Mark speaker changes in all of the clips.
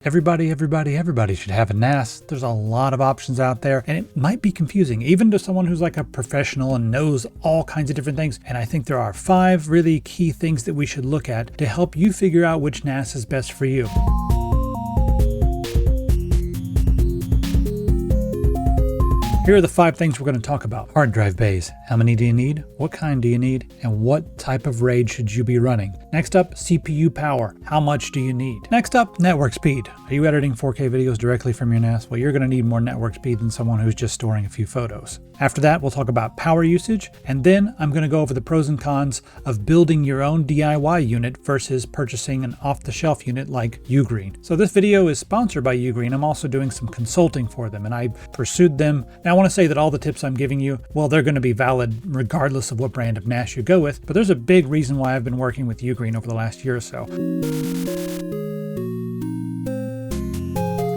Speaker 1: Everybody should have a NAS. There's a lot of options out there, and it might be confusing, even to someone who's like a professional and knows all kinds of different things. And I think there are 5 really key things that we should look at to help you figure out which NAS is best for you. Here are the 5 things we're going to talk about. Hard drive bays. How many do you need? What kind do you need? And what type of RAID should you be running? Next up, CPU power. How much do you need? Next up, network speed. Are you editing 4K videos directly from your NAS? Well, you're going to need more network speed than someone who's just storing a few photos. After that, we'll talk about power usage, and then I'm going to go over the pros and cons of building your own DIY unit versus purchasing an off-the-shelf unit like UGREEN. So this video is sponsored by UGREEN. I'm also doing some consulting for them, and I pursued them. Now, I want to say that all the tips I'm giving you, well, they're going to be valid regardless of what brand of NAS you go with, but there's a big reason why I've been working with UGREEN over the last year or so.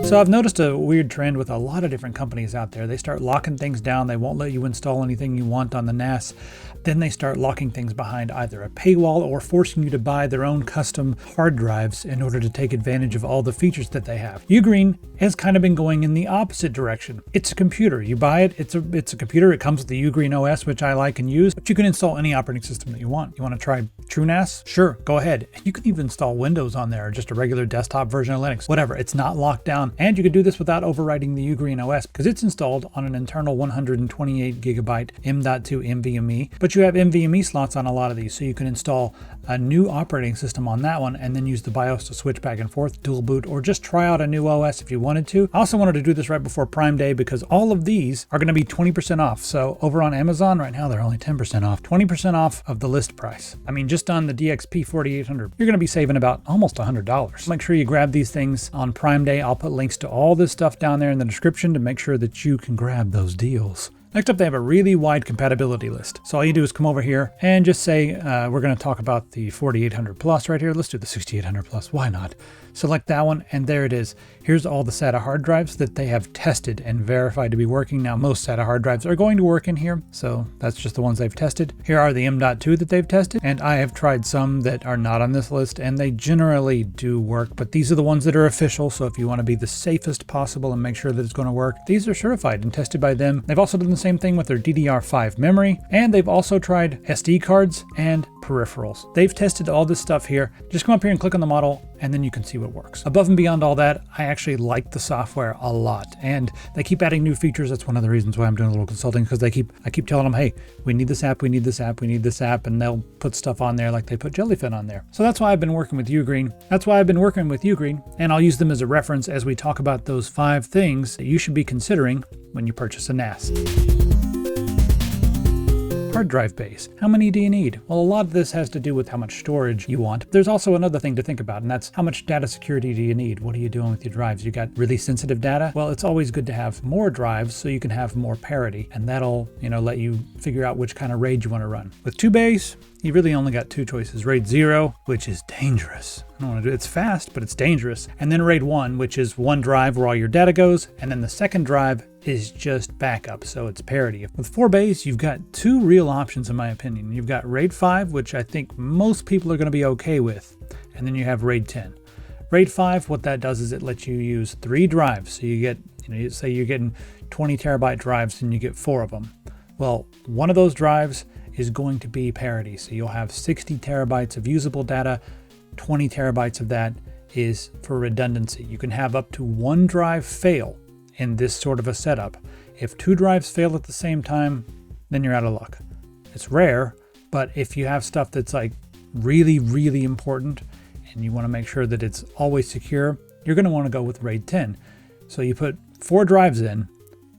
Speaker 1: So I've noticed a weird trend with a lot of different companies out there. They start locking things down. They won't let you install anything you want on the NAS. Then they start locking things behind either a paywall or forcing you to buy their own custom hard drives in order to take advantage of all the features that they have. UGREEN has kind of been going in the opposite direction. It's a computer. You buy it, it's a computer. It comes with the UGREEN OS, which I like and use, but you can install any operating system that you want. You want to try TrueNAS? Sure, go ahead. You can even install Windows on there, or just a regular desktop version of Linux, whatever. It's not locked down. And you can do this without overwriting the UGREEN OS because it's installed on an internal 128 gigabyte M.2 NVMe, but you have NVMe slots on a lot of these, so you can install a new operating system on that one and then use the BIOS to switch back and forth, dual boot, or just try out a new OS if you wanted to. I also wanted to do this right before Prime Day because all of these are going to be 20% off. So over on Amazon right now, they're only 10% off, 20% off of the list price. I mean, just on the DXP 4800, you're going to be saving about almost $100. Make sure you grab these things on Prime Day. I'll put links to all this stuff down there in the description to make sure that you can grab those deals. Next up, they have a really wide compatibility list. So all you do is come over here and just say, we're going to talk about the 4800 Plus right here. Let's do the 6800 Plus. Why not? Select that one, and there it is. Here's all the SATA hard drives that they have tested and verified to be working. Now, most SATA hard drives are going to work in here, so that's just the ones they've tested. Here are the M.2 that they've tested, and I have tried some that are not on this list, and they generally do work, but these are the ones that are official, so if you want to be the safest possible and make sure that it's going to work, these are certified and tested by them. They've also done the same thing with their DDR5 memory, and they've also tried SD cards and peripherals. They've tested all this stuff here. Just come up here and click on the model, and then you can see what works. Above and beyond all that, I actually like the software a lot, and they keep adding new features. That's one of the reasons why I'm doing a little consulting, because I keep telling them, hey, we need this app, we need this app, we need this app, and they'll put stuff on there like they put Jellyfin on there. So that's why I've been working with UGREEN. And I'll use them as a reference as we talk about those 5 things that you should be considering when you purchase a NAS. Hard drive base. How many do you need? Well, a lot of this has to do with how much storage you want. There's also another thing to think about, and that's how much data security do you need? What are you doing with your drives? You got really sensitive data? Well, it's always good to have more drives so you can have more parity, and that'll, let you figure out which kind of RAID you want to run. With 2 bays, you really only got 2 choices. RAID 0, which is dangerous. I don't want to do it. It's fast, but it's dangerous. And then RAID 1, which is one drive where all your data goes, and then the second drive is just backup, so it's parity. With 4 bays, you've got 2 real options in my opinion. You've got RAID 5, which I think most people are going to be okay with, and then you have RAID 10. RAID 5, what that does is it lets you use 3 drives. So you get, say you're getting 20 terabyte drives and you get 4 of them. Well, one of those drives is going to be parity. So you'll have 60 terabytes of usable data, 20 terabytes of that is for redundancy. You can have up to 1 drive fail in this sort of a setup. If 2 drives fail at the same time, then you're out of luck. It's rare, but if you have stuff that's like really, really important and you want to make sure that it's always secure, you're going to want to go with RAID 10. So you put 4 drives in,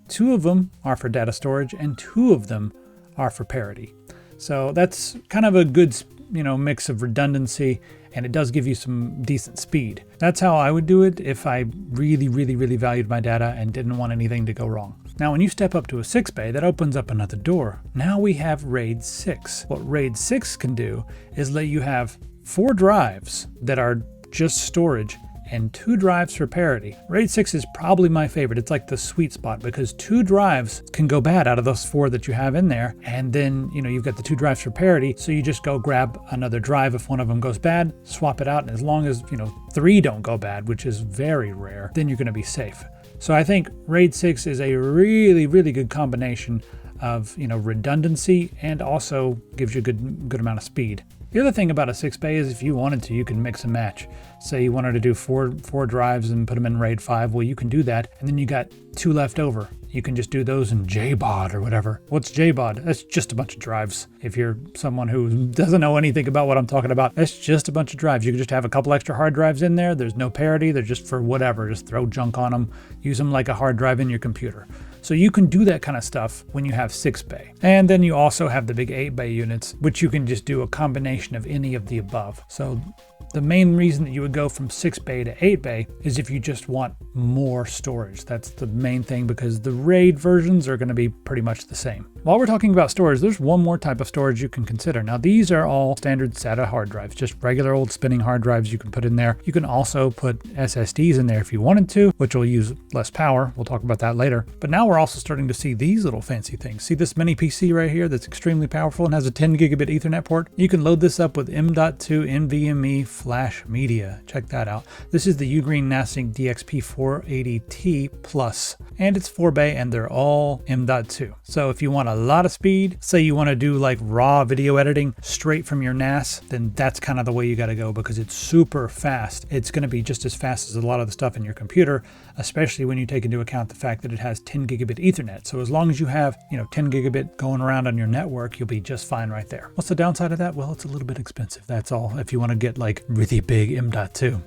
Speaker 1: 2 of them are for data storage and 2 of them are for parity. So that's kind of a good, mix of redundancy, and it does give you some decent speed. That's how I would do it if I really, really, really valued my data and didn't want anything to go wrong. Now, when you step up to a 6 bay, that opens up another door. Now we have RAID 6. What RAID 6 can do is let you have 4 drives that are just storage and 2 drives for parity. RAID 6 is probably my favorite. It's like the sweet spot because 2 drives can go bad out of those 4 that you have in there. And then, you've got the 2 drives for parity. So you just go grab another drive. If one of them goes bad, swap it out. And as long as, 3 don't go bad, which is very rare, then you're going to be safe. So I think RAID 6 is a really, really good combination of, redundancy and also gives you a good amount of speed. The other thing about a 6-bay is if you wanted to, you can mix and match. Say you wanted to do four drives and put them in RAID 5, well, you can do that. And then you got 2 left over. You can just do those in JBOD or whatever. What's JBOD? That's just a bunch of drives. If you're someone who doesn't know anything about what I'm talking about, that's just a bunch of drives. You can just have a couple extra hard drives in there. There's no parity. They're just for whatever. Just throw junk on them. Use them like a hard drive in your computer. So you can do that kind of stuff when you have 6-bay. And then you also have the big 8-bay units, which you can just do a combination of any of the above. So the main reason that you would go from 6-bay to 8-bay is if you just want more storage. That's the main thing because the RAID versions are going to be pretty much the same. While we're talking about storage, there's one more type of storage you can consider. Now these are all standard SATA hard drives, just regular old spinning hard drives you can put in there. You can also put SSDs in there if you wanted to, which will use less power. We'll talk about that later. But now we're also starting to see these little fancy things. See this mini PC right here that's extremely powerful and has a 10 gigabit Ethernet port? You can load this up with M.2 NVMe flash media. Check that out. This is the UGREEN NAS DXP 480T Plus, and it's 4-bay and they're all M.2. So if you want a lot of speed, say you want to do like raw video editing straight from your NAS, then that's kind of the way you got to go because it's super fast. It's going to be just as fast as a lot of the stuff in your computer, especially when you take into account the fact that it has 10 gigabit Ethernet. So as long as you have, 10 gigabit going around on your network, you'll be just fine right there. What's the downside of that? Well, it's a little bit expensive. That's all. If you want to get like really big M.2.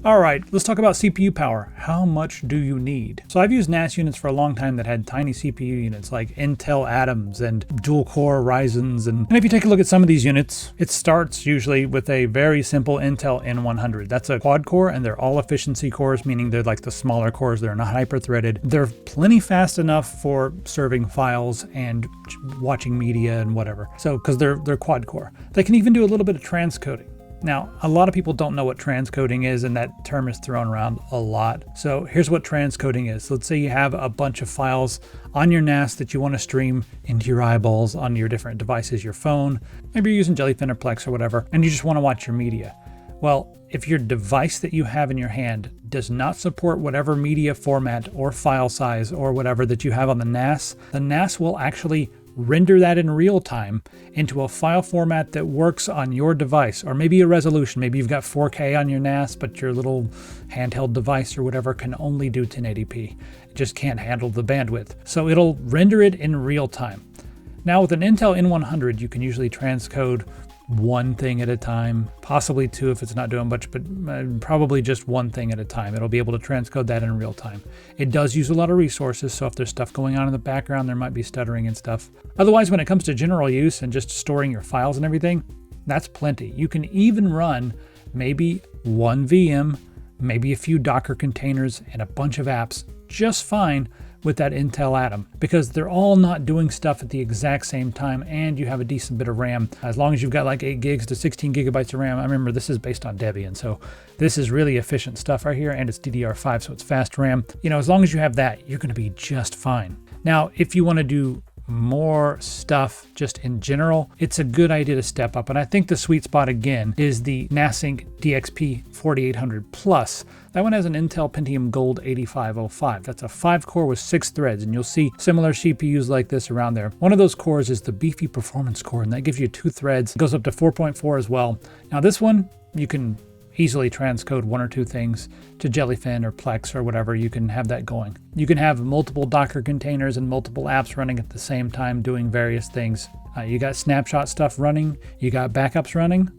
Speaker 1: All right, let's talk about CPU power. How much do you need? So I've used NAS units for a long time that had tiny CPU units like Intel Atoms and dual core Ryzens. And if you take a look at some of these units, it starts usually with a very simple Intel N100. That's a quad core and they're all efficiency cores, meaning they're like the smaller cores. They're not hyper threaded. They're plenty fast enough for serving files and watching media and whatever. So, because they're quad core. They can even do a little bit of transcoding. Now, a lot of people don't know what transcoding is, and that term is thrown around a lot. So here's what transcoding is. Let's say you have a bunch of files on your NAS that you want to stream into your eyeballs on your different devices, your phone. Maybe you're using Jellyfin or Plex or whatever, and you just want to watch your media. Well, if your device that you have in your hand does not support whatever media format or file size or whatever that you have on the NAS will actually render that in real time into a file format that works on your device, or maybe a resolution. Maybe you've got 4K on your NAS, but your little handheld device or whatever can only do 1080p. It just can't handle the bandwidth. So it'll render it in real time. Now with an Intel N100, you can usually transcode one thing at a time, possibly 2 if it's not doing much, but probably just one thing at a time. It'll be able to transcode that in real time. It does use a lot of resources, so if there's stuff going on in the background, there might be stuttering and stuff. Otherwise, when it comes to general use and just storing your files and everything, that's plenty. You can even run maybe one VM, maybe a few Docker containers, and a bunch of apps just fine with that Intel Atom, because they're all not doing stuff at the exact same time and you have a decent bit of RAM. As long as you've got like 8 gigs to 16 gigabytes of RAM. I remember this is based on Debian, so this is really efficient stuff right here, and it's DDR5, so it's fast RAM. As long as you have that, you're going to be just fine. Now, if you want to do more stuff just in general, it's a good idea to step up. And I think the sweet spot again is the NASync DXP 4800 Plus. That one has an Intel Pentium Gold 8505. That's a 5-core with 6 threads, and you'll see similar CPUs like this around there. One of those cores is the beefy performance core, and that gives you 2 threads. It goes up to 4.4 as well. Now this one, you can easily transcode 1 or 2 things to Jellyfin or Plex or whatever. You can have that going. You can have multiple Docker containers and multiple apps running at the same time doing various things. You got snapshot stuff running, you got backups running,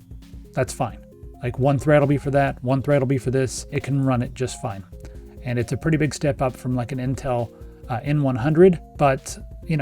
Speaker 1: that's fine. Like 1 thread will be for that, 1 thread will be for this. It can run it just fine. And it's a pretty big step up from like an Intel N100, but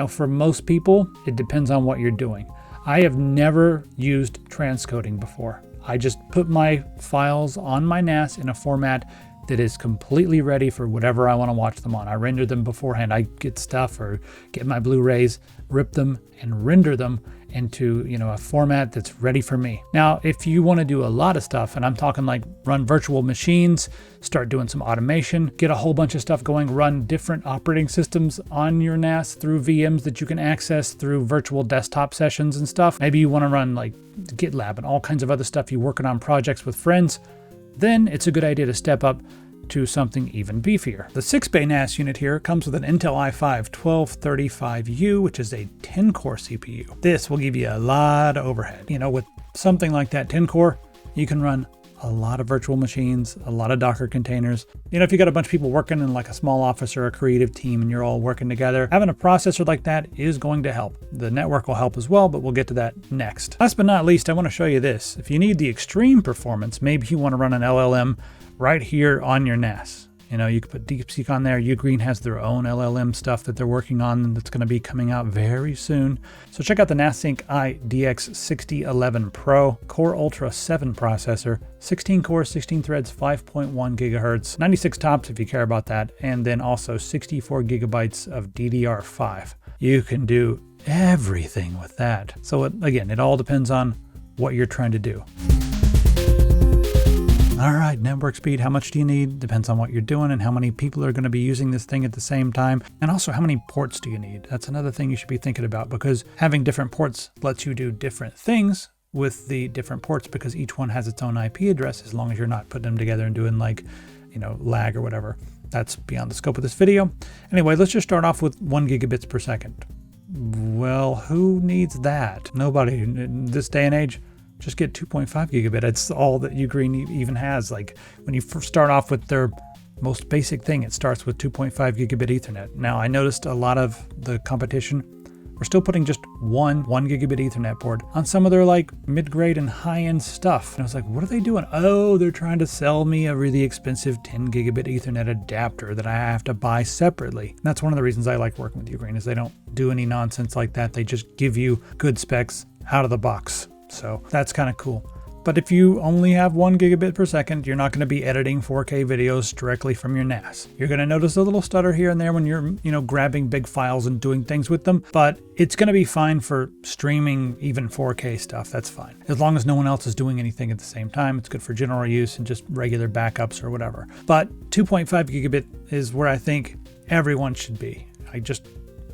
Speaker 1: for most people, it depends on what you're doing. I have never used transcoding before. I just put my files on my NAS in a format that is completely ready for whatever I want to watch them on. I render them beforehand. I get stuff or get my Blu-rays, rip them and render them, into, a format that's ready for me. Now, if you want to do a lot of stuff, and I'm talking like run virtual machines, start doing some automation, get a whole bunch of stuff going, run different operating systems on your NAS through VMs that you can access through virtual desktop sessions and stuff. Maybe you want to run like GitLab and all kinds of other stuff, you're working on projects with friends, then it's a good idea to step up to something even beefier. The 6-bay NAS unit here comes with an Intel i5-1235U, which is a 10-core CPU. This will give you a lot of overhead. With something like that 10-core, you can run a lot of virtual machines, a lot of Docker containers. If you got a bunch of people working in like a small office or a creative team and you're all working together, having a processor like that is going to help. The network will help as well, but we'll get to that next. Last but not least, I want to show you this. If you need the extreme performance, maybe you want to run an LLM right here on your NAS. You could put DeepSeek on there. UGREEN has their own LLM stuff that they're working on that's going to be coming out very soon. So check out the NASync IDX6011 Pro Core Ultra 7 processor, 16 cores, 16 threads, 5.1 gigahertz, 96 TOPS if you care about that, and then also 64 gigabytes of DDR5. You can do everything with that. So again, it all depends on what you're trying to do. All right, network speed, how much do you need? Depends on what you're doing and how many people are going to be using this thing at the same time. And also, how many ports do you need? That's another thing you should be thinking about, because having different ports lets you do different things with the different ports, because each one has its own IP address, as long as you're not putting them together and doing like, lag or whatever. That's beyond the scope of this video. Anyway, let's just start off with 1 gigabits per second. Well, who needs that? Nobody in this day and age. Just get 2.5 gigabit. It's all that UGREEN even has. Like when you first start off with their most basic thing, it starts with 2.5 gigabit Ethernet. Now I noticed a lot of the competition, we're still putting just one gigabit Ethernet port on some of their like mid-grade and high-end stuff. And I was like, what are they doing? Oh, they're trying to sell me a really expensive 10 gigabit Ethernet adapter that I have to buy separately. And that's one of the reasons I like working with UGREEN, is they don't do any nonsense like that. They just give you good specs out of the box. So that's kind of cool. But if you only have 1 gigabit per second, you're not going to be editing 4K videos directly from your NAS. You're going to notice a little stutter here and there when you're, grabbing big files and doing things with them, but it's going to be fine for streaming even 4K stuff. That's fine. As long as no one else is doing anything at the same time, it's good for general use and just regular backups or whatever. But 2.5 gigabit is where I think everyone should be.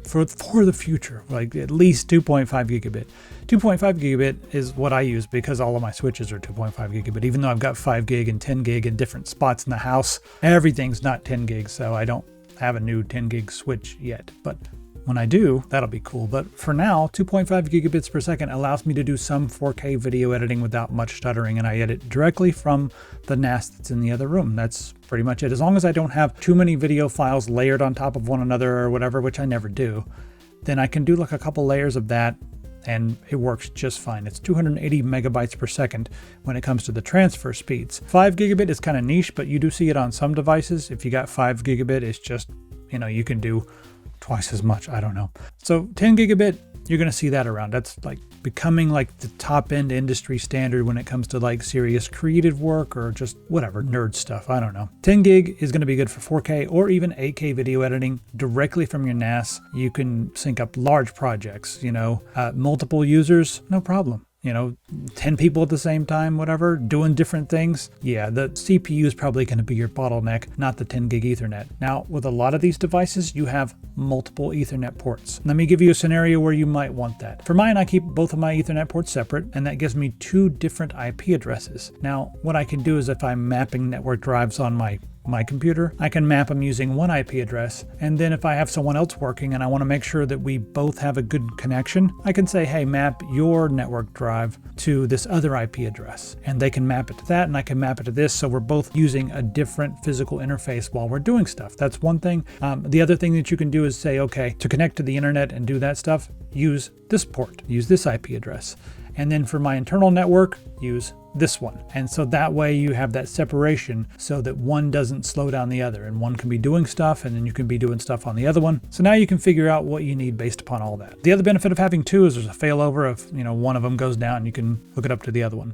Speaker 1: For the future, like at least 2.5 gigabit. 2.5 gigabit is what I use because all of my switches are 2.5 gigabit. Even though I've got 5 gig and 10 gig in different spots in the house, everything's not 10 gig, so I don't have a new 10 gig switch yet. But when I do, that'll be cool. But for now, 2.5 gigabits per second allows me to do some 4K video editing without much stuttering, and I edit directly from the NAS that's in the other room. That's pretty much it. As long as I don't have too many video files layered on top of one another or whatever, which I never do, then I can do like a couple layers of that and it works just fine. It's 280 megabytes per second when it comes to the transfer speeds. 5 gigabit is kind of niche, but you do see it on some devices. If you got 5 gigabit, it's just, you can do twice as much. I don't know. So 10 gigabit, you're going to see that around. That's like becoming like the top end industry standard when it comes to like serious creative work or just whatever nerd stuff. I don't know. 10 gig is going to be good for 4K or even 8K video editing directly from your NAS. You can sync up large projects, multiple users, no problem. 10 people at the same time, whatever, doing different things. Yeah, the CPU is probably going to be your bottleneck, not the 10 gig Ethernet. Now, with a lot of these devices, you have multiple Ethernet ports. Let me give you a scenario where you might want that. For mine, I keep both of my Ethernet ports separate, and that gives me 2 different IP addresses. Now, what I can do is if I'm mapping network drives on my computer, I can map them using one IP address, and then if I have someone else working and I want to make sure that we both have a good connection, I can say, hey, map your network drive to this other IP address, and they can map it to that and I can map it to this, so we're both using a different physical interface while we're doing stuff. That's one thing. The other thing that you can do is say, okay, to connect to the internet and do that stuff, use this port, use this IP address. And then for my internal network, use this one. And so that way you have that separation so that one doesn't slow down the other, and one can be doing stuff and then you can be doing stuff on the other one. So now you can figure out what you need based upon all that. The other benefit of having 2 is there's a failover of, one of them goes down, you can hook it up to the other one.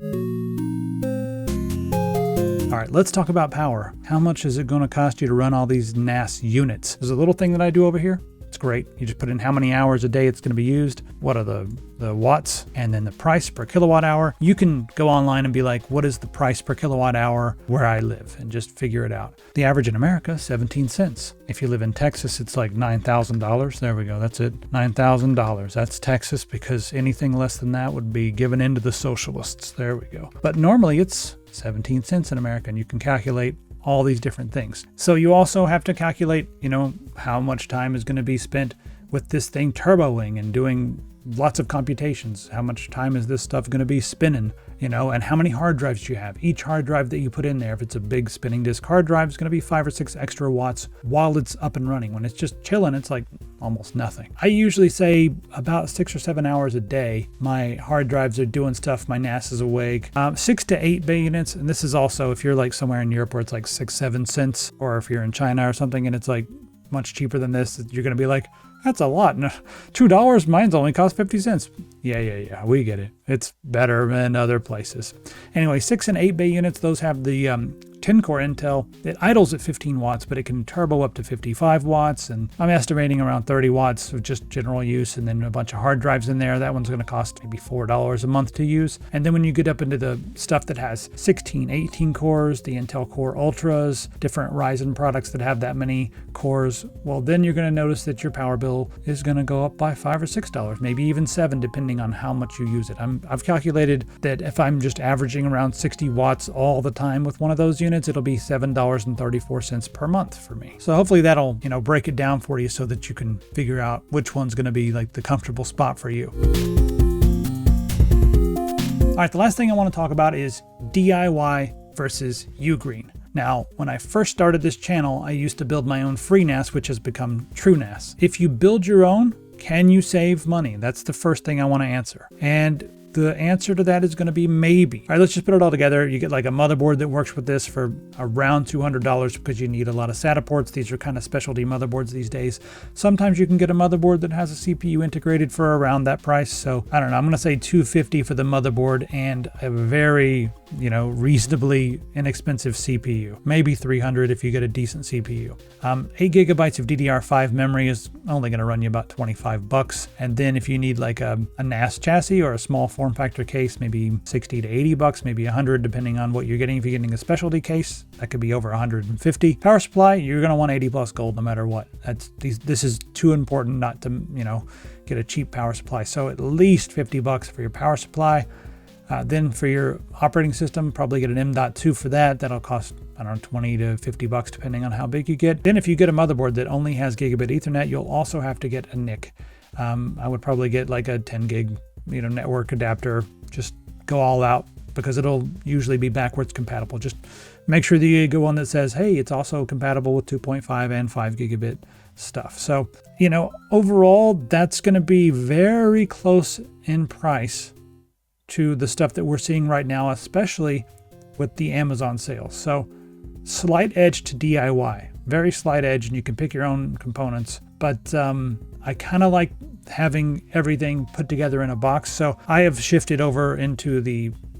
Speaker 1: All right, let's talk about power. How much is it going to cost you to run all these NAS units? There's a little thing that I do over here. It's great. You just put in how many hours a day it's going to be used, what are the watts, and then the price per kilowatt hour. You can go online and be like, what is the price per kilowatt hour where I live, and just figure it out. The average in America, 17 cents. If you live in Texas, it's like $9,000. There we go. That's it. $9,000. That's Texas, because anything less than that would be given into the socialists. There we go. But normally it's 17 cents in America, and you can calculate all these different things. So you also have to calculate, how much time is going to be spent with this thing turboing and doing lots of computations. How much time is this stuff going to be spinning, and how many hard drives do you have? Each hard drive that you put in there, if it's a big spinning disk hard drive, is going to be 5 or 6 extra watts while it's up and running. When it's just chilling, it's like almost nothing. I usually say about 6 or 7 hours a day, my hard drives are doing stuff, my NAS is awake. 6 to 8 bay units, and this is also if you're like somewhere in Europe where it's like 6-7 cents, or if you're in China or something and it's like much cheaper than this, you're going to be like, that's a lot. $2, mine's only cost 50 cents. Yeah, we get it. It's better than other places. Anyway, 6 and 8 bay units, those have the 10-core Intel. It idles at 15 watts, but it can turbo up to 55 watts, and I'm estimating around 30 watts of just general use, and then a bunch of hard drives in there. That one's going to cost maybe $4 a month to use. And then when you get up into the stuff that has 16, 18 cores, the Intel Core Ultras, different Ryzen products that have that many cores, well, then you're going to notice that your power bill is going to go up by $5 or $6, maybe even $7, depending on how much you use it. I've calculated that if I'm just averaging around 60 watts all the time with one of those units, it'll be $7.34 per month for me. So hopefully that'll, break it down for you so that you can figure out which one's going to be like the comfortable spot for you. All right, the last thing I want to talk about is DIY versus UGREEN. Now, when I first started this channel, I used to build my own free NAS, which has become true NAS. If you build your own, can you save money? That's the first thing I want to answer. And the answer to that is going to be maybe. All right, let's just put it all together. You get like a motherboard that works with this for around $200 because you need a lot of SATA ports. These are kind of specialty motherboards these days. Sometimes you can get a motherboard that has a CPU integrated for around that price. So I don't know, I'm going to say $250 for the motherboard and a very, reasonably inexpensive CPU. Maybe $300 if you get a decent CPU. 8 gigabytes of DDR5 memory is only going to run you about $25. And then if you need like a NAS chassis or a small form factor case, maybe $60 to $80, maybe $100 depending on what you're getting. If you're getting a specialty case, that could be over $150. Power supply, you're going to want 80 plus gold no matter what. This is too important not to, get a cheap power supply. So at least $50 for your power supply. Then for your operating system, probably get an M.2 for that. That'll cost, $20 to $50 depending on how big you get. Then if you get a motherboard that only has gigabit Ethernet, you'll also have to get a NIC. I would probably get like a 10 gig, network adapter. Just go all out because it'll usually be backwards compatible. Just make sure that you get one that says, hey, it's also compatible with 2.5 and 5 gigabit stuff. So, overall, that's going to be very close in price to the stuff that we're seeing right now, especially with the Amazon sales. So slight edge to DIY, very slight edge, and you can pick your own components. But I kind of like having everything put together in a box. So I have shifted over into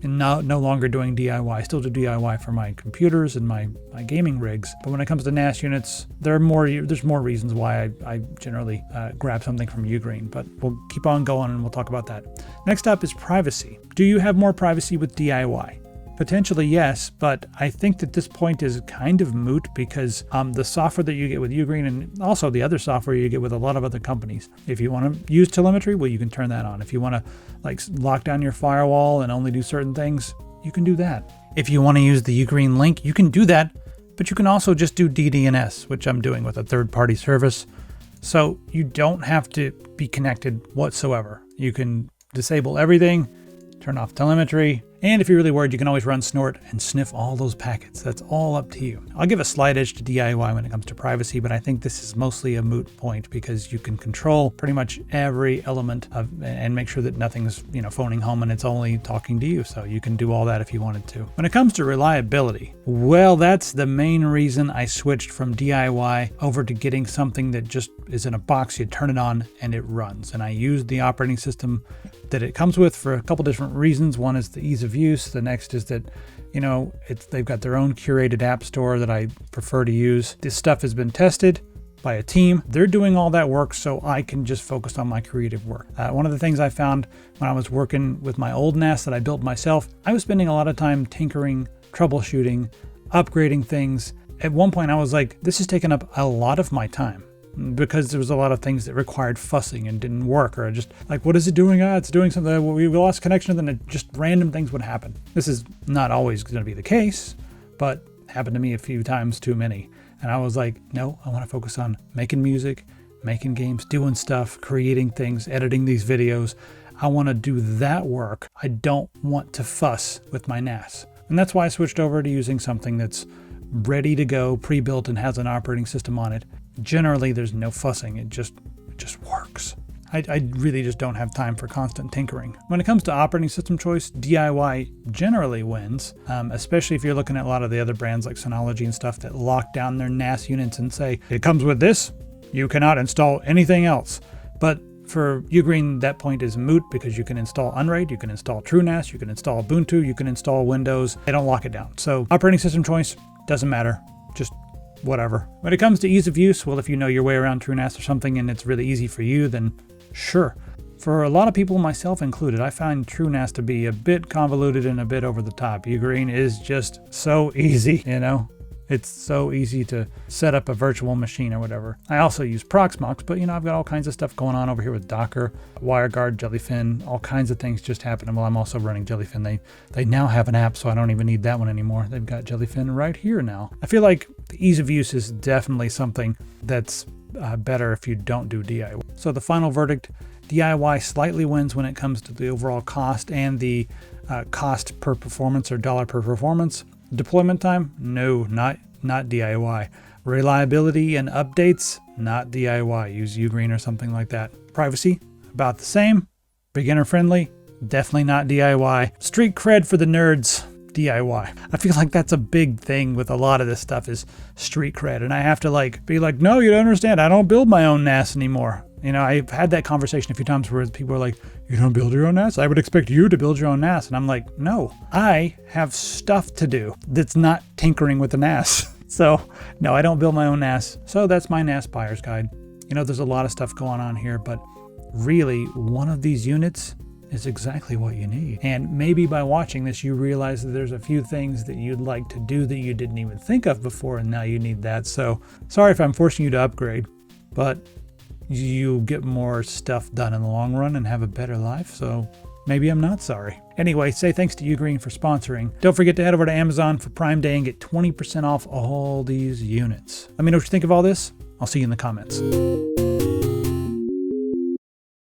Speaker 1: no longer doing DIY. I still do DIY for my computers and my gaming rigs. But when it comes to NAS units, there's more reasons why I generally grab something from UGREEN. But we'll keep on going and we'll talk about that. Next up is privacy. Do you have more privacy with DIY? Potentially yes, but I think that this point is kind of moot because the software that you get with UGREEN and also the other software you get with a lot of other companies, if you want to use telemetry, well, you can turn that on. If you want to lock down your firewall and only do certain things, you can do that. If you want to use the UGREEN link, you can do that, but you can also just do DDNS, which I'm doing with a third-party service. So you don't have to be connected whatsoever. You can disable everything, turn off telemetry, and if you're really worried, you can always run snort and sniff all those packets. That's all up to you. I'll give a slight edge to DIY when it comes to privacy, but I think this is mostly a moot point because you can control pretty much every element and make sure that nothing's, phoning home and it's only talking to you. So you can do all that if you wanted to. When it comes to reliability, well, that's the main reason I switched from DIY over to getting something that just is in a box. You turn it on and it runs. And I used the operating system that it comes with for a couple different reasons. One is the ease of use. The next is that, they've got their own curated app store that I prefer to use. This stuff has been tested. by a team. They're doing all that work so I can just focus on my creative work. One of the things I found when I was working with my old NAS that I built myself, I was spending a lot of time tinkering, troubleshooting, upgrading things. At one point I was like, this is taking up a lot of my time, because there was a lot of things that required fussing and didn't work, or just like, what is it doing? It's doing something. We lost connection, and then just random things would happen. This is not always going to be the case, but happened to me a few times too many. And I was like, no, I want to focus on making music, making games, doing stuff, creating things, editing these videos. I want to do that work. I don't want to fuss with my NAS. And that's why I switched over to using something that's ready to go, pre-built, and has an operating system on it. Generally, there's no fussing. It just works. I really just don't have time for constant tinkering. When it comes to operating system choice, DIY generally wins, especially if you're looking at a lot of the other brands like Synology and stuff that lock down their NAS units and say, it comes with this, you cannot install anything else. But for UGREEN, that point is moot, because you can install Unraid, you can install TrueNAS, you can install Ubuntu, you can install Windows. They don't lock it down. So operating system choice doesn't matter. Just whatever. When it comes to ease of use, well, if you know your way around TrueNAS or something and it's really easy for you, then sure. For a lot of people, myself included, I find TrueNAS to be a bit convoluted and a bit over the top. UGREEN is just so easy, you know? It's so easy to set up a virtual machine or whatever. I also use Proxmox, but I've got all kinds of stuff going on over here with Docker, WireGuard, Jellyfin, all kinds of things just happening while I'm also running Jellyfin. They now have an app, so I don't even need that one anymore. They've got Jellyfin right here now. I feel like the ease of use is definitely something that's better if you don't do DIY. So the final verdict, DIY slightly wins when it comes to the overall cost and the cost per performance or dollar per performance. Deployment time? No, not DIY. Reliability and updates? Not DIY. Use UGREEN or something like that. Privacy? About the same. Beginner friendly? Definitely not DIY. Street cred for the nerds? DIY. I feel like that's a big thing with a lot of this stuff, is street cred. And I have to be like, no, you don't understand. I don't build my own NAS anymore. I've had that conversation a few times where people are like, you don't build your own NAS? I would expect you to build your own NAS. And I'm like, no, I have stuff to do that's not tinkering with the NAS. So no, I don't build my own NAS. So that's my NAS buyer's guide. There's a lot of stuff going on here, but really one of these units is exactly what you need. And maybe by watching this, you realize that there's a few things that you'd like to do that you didn't even think of before, and now you need that. So sorry if I'm forcing you to upgrade, but you get more stuff done in the long run and have a better life. So maybe I'm not sorry. Anyway, say thanks to UGREEN for sponsoring. Don't forget to head over to Amazon for Prime Day and get 20% off all these units. Let me know what you think of all this. I'll see you in the comments.